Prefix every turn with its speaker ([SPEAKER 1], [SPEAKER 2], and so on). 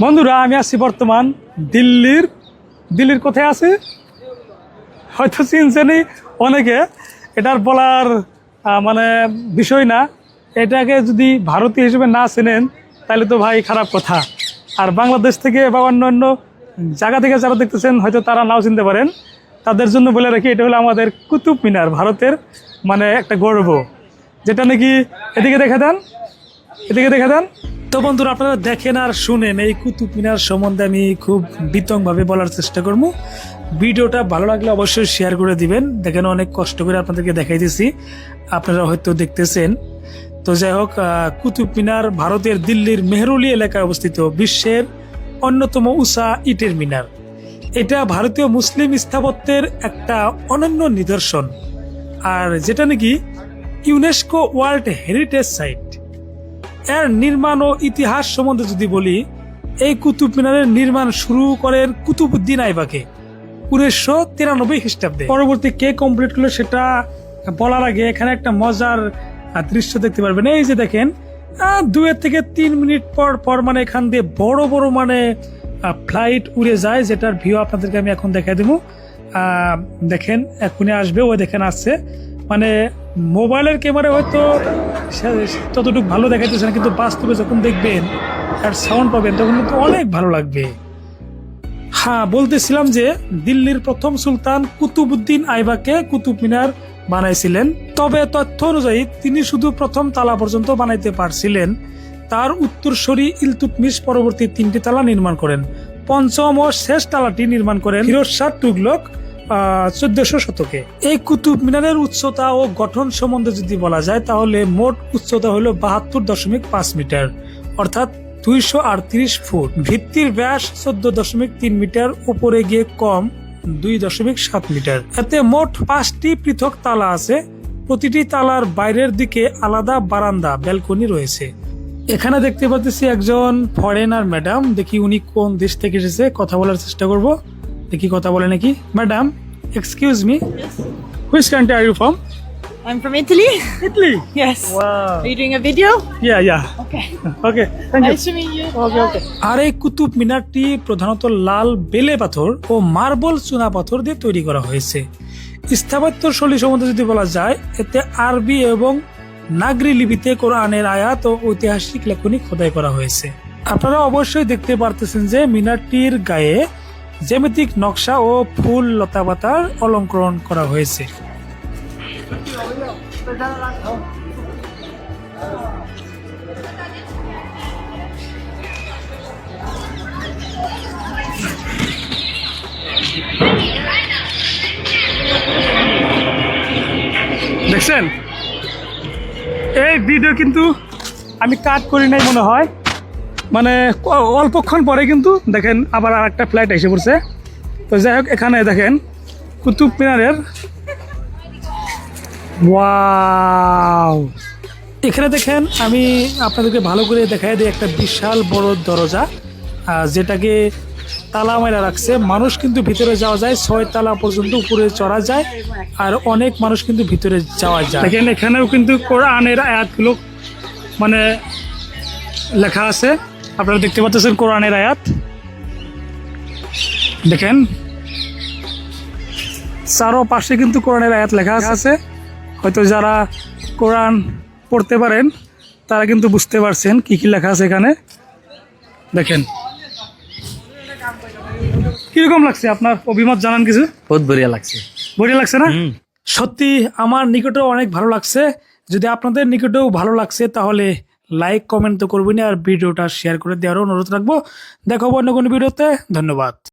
[SPEAKER 1] বন্ধুরা আমি আছি বর্তমান দিল্লির কোথায় আছে হয়তো চিনছেনই অনেকে, এটার বলার মানে বিষয় না। এটাকে যদি ভারতীয় হিসেবে না চেনেন তাহলে তো ভাই খারাপ কথা। আর বাংলাদেশ থেকে বা অন্য জায়গা থেকে যারা দেখতেছেন হয়তো তারা নাও চিনতে পারেন, তাদের জন্য বলে রাখি এটা হলো আমাদের কুতুব মিনার, ভারতের মানে একটা গর্ব, যেটা নাকি এদিকে দেখা দেন। তো বন্ধুরা আপনারা দেখেন আর শুনেন এই কুতুব মিনার সম্বন্ধে আমি খুব বিতংভাবে বলার চেষ্টা করব। ভিডিওটা ভালো লাগলে অবশ্যই শেয়ার করে দিবেন। দেখেন অনেক কষ্ট করে আপনাদেরকে দেখাই দিছি, আপনারা হয়তো দেখতেছেন। তো যাই হোক, কুতুব মিনার ভারতের দিল্লির মেহরৌলি এলাকায় অবস্থিত বিশ্বের অন্যতম উঁচা ইটের মিনার। এটা ভারতীয় মুসলিম স্থাপত্যের একটা অনন্য নিদর্শন, আর যেটা নাকি ইউনেস্কো ওয়ার্ল্ড হেরিটেজ সাইট। এর নির্মাণ ও ইতিহাস সম্বন্ধে যদি বলি, এই কুতুব মিনারের নির্মাণ শুরু করেন কুতুবউদ্দিন আইবাকে 1993 খ্রিস্টাব্দে। পরবর্তী কে কমপ্লিট করলো সেটা বলার আগে এখানে একটা মজার দৃশ্য দেখতে পারবেন। এই যে দেখেন 2 থেকে 3 মিনিট পর মানে এখান দিয়ে বড় বড় মানে ফ্লাইট উড়ে যায়, যেটার ভিউ আপনাদেরকে আমি এখন দেখাই দেবো। দেখেন এখনই আসবে, ওই দেখেন আসছে। মানে মোবাইলের ক্যামেরা হয়তো ততটুকু ভালো দেখাইতেছে না, কিন্তু বাস্তবে যখন দেখবেন আর সাউন্ড পাবেন তখন কিন্তু অনেক ভালো লাগবে। হ্যাঁ, বলতেছিলাম যে দিল্লির প্রথম সুলতান কুতুবউদ্দিন আইবাকে কুতুব মিনার বানাইছিলেন। তবে তথ্য অনুযায়ী তিনি শুধু প্রথম তালা পর্যন্ত বানাইতে পারছিলেন। তার উত্তরসূরি ইলতুৎমিশ পরবর্তী 3টি তালা নির্মাণ করেন। পঞ্চম ও শেষ তালাটি নির্মাণ করেন ফিরোজ শাহ তুগলক 1400 শতকে। এই কুতুব মিনারের উচ্চতা ও গঠন সম্বন্ধে যদি বলা যায় তাহলে মোট উচ্চতা হলো 72.5 মিটার, অর্থাৎ 238 ফুট। ভিত্তির ব্যাস 14.3 মিটার, উপরে গিয়ে কম 2.7 মিটার। এতে মোট 5টি পৃথক তালা আছে। প্রতিটি তালার বাইরের দিকে আলাদা বারান্দা ব্যালকনি রয়েছে। এখানে দেখতে পাচ্ছি একজন ফরেনার ম্যাডাম, দেখি উনি কোন দেশ থেকে এসেছে, কথা বলার চেষ্টা করব, দেখি কথা বলে নাকি। Madam, excuse me, which country are you from?
[SPEAKER 2] I'm from Italy.
[SPEAKER 1] Italy?
[SPEAKER 2] Yes.
[SPEAKER 1] Wow.
[SPEAKER 2] Are you doing a video?
[SPEAKER 1] Yeah.
[SPEAKER 2] Okay.
[SPEAKER 1] Okay, thank you.
[SPEAKER 2] Nice to meet you.
[SPEAKER 1] Okay. আর এই কুতুব মিনারটি প্রধানত লাল বেলে পাথর ও মার্বল চুনা পাথর দিয়ে তৈরি করা হয়েছে। স্থাপত্য শৈলী সম্বন্ধে যদি বলা যায়, এতে আরবি এবং নাগরি লিপিতে কোরআনের আয়াত ও ঐতিহাসিক লেখনী খোদাই করা হয়েছে। আপনারা অবশ্যই দেখতে পারতেছেন যে মিনারটির গায়ে জ্যামিতিক নকশা ও ফুল লতাপাতার অলঙ্করণ করা হয়েছে। দেখছেন, এই ভিডিও কিন্তু আমি কাট করি নাই মনে হয়, মানে অল্পক্ষণ পরে কিন্তু দেখেন আবার আর একটা ফ্লাইট এসে পড়ছে। তো যাই হোক, এখানে দেখেন কুতুব মিনারের, ওয়াও, এখানে দেখেন আমি আপনাদেরকে ভালো করে দেখাই দিই একটা বিশাল বড় দরজা, যেটাকে তালা মারা রাখছে। মানুষ কিন্তু ভিতরে যাওয়া যায়, 6 তালা পর্যন্ত উপরে চড়া যায়, আর অনেক মানুষ কিন্তু ভিতরে যাওয়া যায়। দেখেন এখানেও কিন্তু কোরআনের আয়াতগুলো মানে লেখা আছে, আপনারা দেখতে পাচ্ছেন কোরআনের আয়াত। দেখেন চারো পাশে কিন্তু কোরআনের আয়াত লেখা আছে। হয়তো যারা কোরআন পড়তে পারেন তারা কিন্তু বুঝতে পারছেন কি কি লেখা আছে এখানে। দেখেন কিরকম লাগছে, আপনার অভিমত জানান কিছু।
[SPEAKER 3] বহুত বঢ়িয়া লাগছে
[SPEAKER 1] না? সত্যি আমার নিকটেও অনেক ভালো লাগছে। যদি আপনাদের নিকটেও ভালো লাগছে তাহলে লাইক কমেন্ট তো করবেন, আর ভিডিওটা শেয়ার করে দেওয়ার অনুরোধ রাখবো। দেখো অন্য কোনো ভিডিওতে। ধন্যবাদ।